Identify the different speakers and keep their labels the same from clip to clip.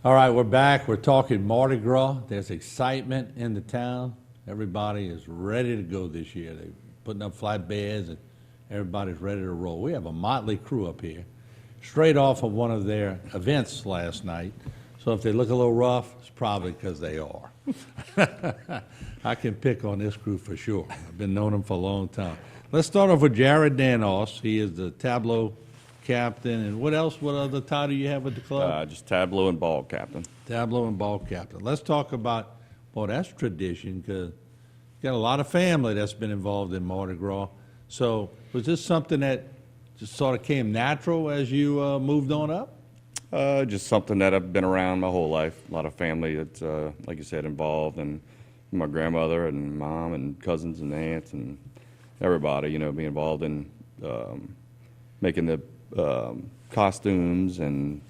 Speaker 1: All right, we're back. We're talking Mardi Gras. There's excitement in the town. Everybody is ready to go this year. They're putting up flatbeds and everybody's ready to roll. We have a motley crew up here, straight off of one of their events last night. So if they look a little rough, it's probably because they are. I can pick on this crew for sure. I've been knowing them for a long time. Let's start off with Jared Danos. He is the tableau captain. And what else? What other title you have with the club?
Speaker 2: Just tableau and ball captain.
Speaker 1: Tableau and ball captain. Let's talk about, boy, that's tradition because you got a lot of family that's been involved in Mardi Gras. So was this something that just sort of came natural as you moved on up?
Speaker 2: Just something that I've been around my whole life. A lot of family that's, like you said, involved, and my grandmother and mom and cousins and aunts and everybody, you know, being involved in making the costumes and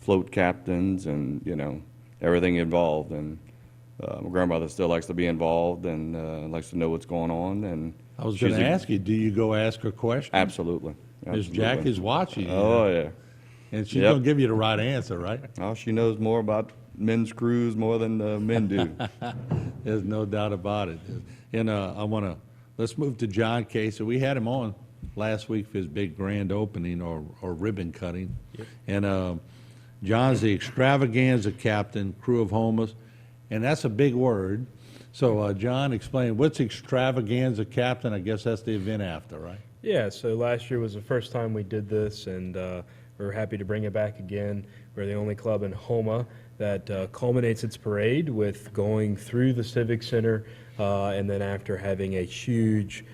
Speaker 2: float captains and, you know, everything involved. And my grandmother still likes to be involved and likes to know what's going on. And
Speaker 1: I was going to ask you, do you go ask her questions?
Speaker 2: Absolutely.
Speaker 1: Because Jack is watching.
Speaker 2: Oh, yeah.
Speaker 1: And she's going to give you the right answer, right?
Speaker 2: Oh, she knows more about men's crews more than men do.
Speaker 1: There's no doubt about it. And let's move to John Case. So we had him on last week for his big grand opening or ribbon cutting. Yep. And John's the extravaganza captain, crew of Houmas, and that's a big word. So John, explain, what's extravaganza captain? I guess that's the event after, right?
Speaker 3: Yeah, so last year was the first time we did this, and we're happy to bring it back again. We're the only club in Houma that culminates its parade with going through the Civic Center, and then after having a huge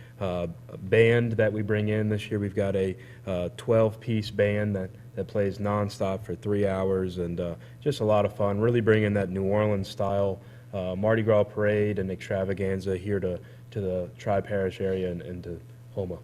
Speaker 3: band that we bring in. This year we've got a 12-piece band that plays nonstop for 3 hours, and just a lot of fun, really bringing that New Orleans-style Mardi Gras parade and extravaganza here to the Tri-Parish area and to Houma.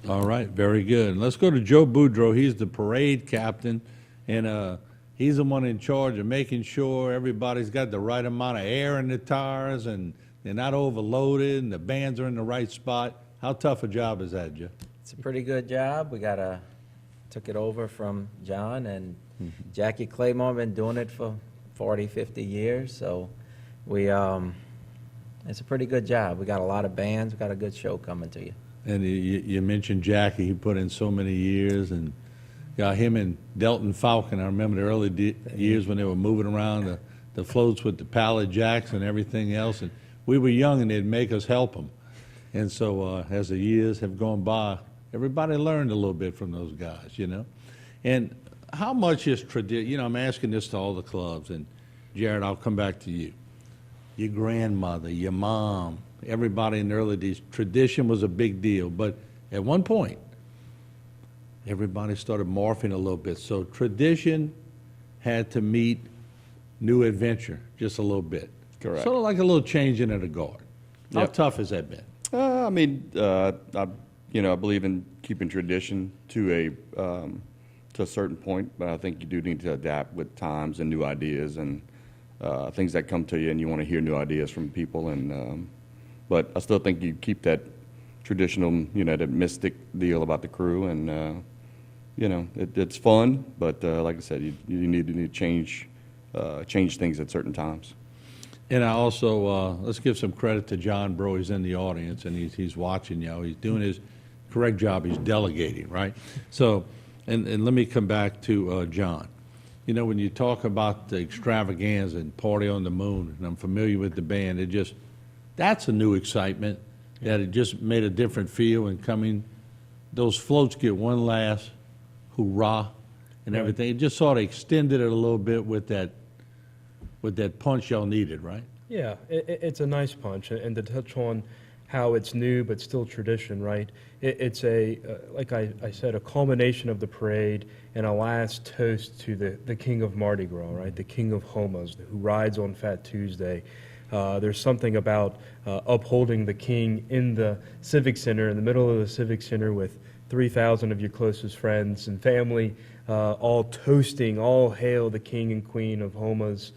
Speaker 1: All right, very good. And let's go to Joe Boudreau. He's the parade captain, and he's the one in charge of making sure everybody's got the right amount of air in the tires and they're not overloaded and the bands are in the right spot. How tough a job is that, Joe?
Speaker 4: It's a pretty good job. We took it over from John, and Jackie Claymore been doing it for 40, 50 years. So it's a pretty good job. We got a lot of bands. We got a good show coming to you.
Speaker 1: And you mentioned Jackie. He put in so many years, and got him and Delton Falcon. I remember the early years when they were moving around the floats with the pallet jacks and everything else. And we were young, and they'd make us help them. And so as the years have gone by, everybody learned a little bit from those guys, you know. And how much is tradition? You know, I'm asking this to all the clubs. And, Jared, I'll come back to you. Your grandmother, your mom, everybody in the early days, tradition was a big deal. But at one point, everybody started morphing a little bit. So tradition had to meet new adventure just a little bit.
Speaker 2: Correct.
Speaker 1: Sort of like a little changing of the guard. How tough has that been?
Speaker 2: I believe in keeping tradition to a certain point, but I think you do need to adapt with times and new ideas and things that come to you, and you want to hear new ideas from people. And but I still think you keep that traditional, you know, that mystic deal about the crew, and you know, it's fun. But like I said, you need to change things at certain times.
Speaker 1: And I also, let's give some credit to John Bro. He's in the audience, and he's watching, you know. He's doing his correct job. He's delegating, right? So, and let me come back to John. You know, when you talk about the extravaganza and Party on the Moon, and I'm familiar with the band, that's a new excitement, that it just made a different feel. And coming, those floats get one last hurrah and everything. It just sort of extended it a little bit with that punch y'all needed, right?
Speaker 3: Yeah, it's a nice punch, and to touch on how it's new but still tradition, right? It's like I said, a culmination of the parade and a last toast to the king of Mardi Gras, right? The king of Houmas, who rides on Fat Tuesday. There's something about upholding the king in the Civic Center, in the middle of the Civic Center with 3,000 of your closest friends and family, all toasting, all hail the king and queen of Houmas.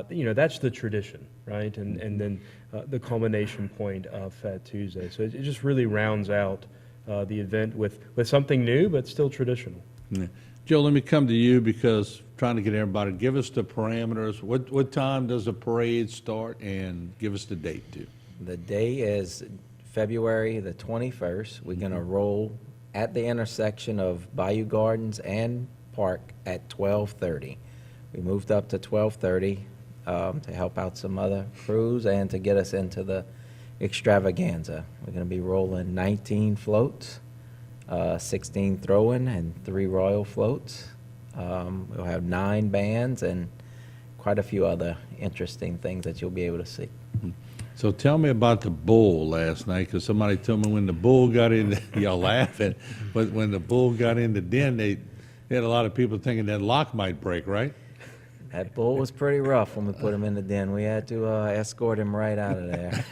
Speaker 3: You know, that's the tradition, right? And then the culmination point of Fat Tuesday. So it just really rounds out the event with something new, but still traditional.
Speaker 1: Yeah. Joe, let me come to you because trying to get everybody, give us the parameters. What time does the parade start, and give us the date too?
Speaker 4: The day is February the 21st. We're going to roll at the intersection of Bayou Gardens and Park at 12:30. We moved up to 12:30 to help out some other crews and to get us into the extravaganza. We're going to be rolling 19 floats, 16 throw-in, and 3 royal floats. We'll have 9 bands and quite a few other interesting things that you'll be able to see.
Speaker 1: So tell me about the bull last night, because somebody told me when the bull got in, y'all laughing, but when the bull got in the den, they had a lot of people thinking that lock might break, right?
Speaker 4: That bull was pretty rough when we put him in the den. We had to escort him right out of there.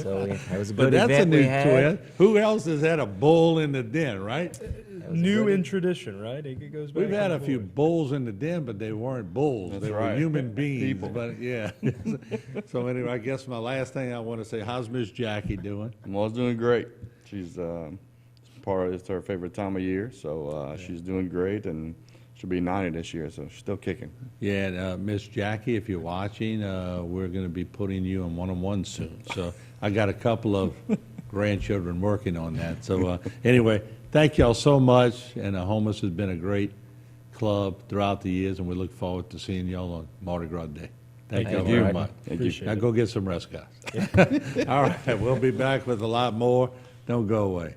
Speaker 4: So it was a
Speaker 1: But
Speaker 4: good
Speaker 1: that's a
Speaker 4: event we
Speaker 1: new
Speaker 4: had.
Speaker 1: twist. Who else has had a bull in the den, right?
Speaker 3: New in tradition, right? It goes back
Speaker 1: We've had a
Speaker 3: and
Speaker 1: few
Speaker 3: forth.
Speaker 1: bulls in the den, but they weren't bulls.
Speaker 2: That's
Speaker 1: They were
Speaker 2: right.
Speaker 1: human beings.
Speaker 2: People.
Speaker 1: But yeah. So anyway, I guess my last thing I want to say, how's Miss Jackie doing?
Speaker 2: Mom's doing great. She's it's her favorite time of year, so she's doing great, and she'll be 90 this year, so she's still kicking.
Speaker 1: Yeah, and, Miss Jackie, if you're watching, we're going to be putting you in one-on-one soon. So I got a couple of grandchildren working on that. So anyway, thank y'all so much, and Houmas has been a great club throughout the years, and we look forward to seeing y'all on Mardi Gras Day. Thank y'all
Speaker 4: you.
Speaker 1: very
Speaker 4: Right.
Speaker 1: much.
Speaker 2: Thank you.
Speaker 3: Appreciate
Speaker 1: Now
Speaker 3: it.
Speaker 1: go get some rest, guys. All right, we'll be back with a lot more. Don't go away.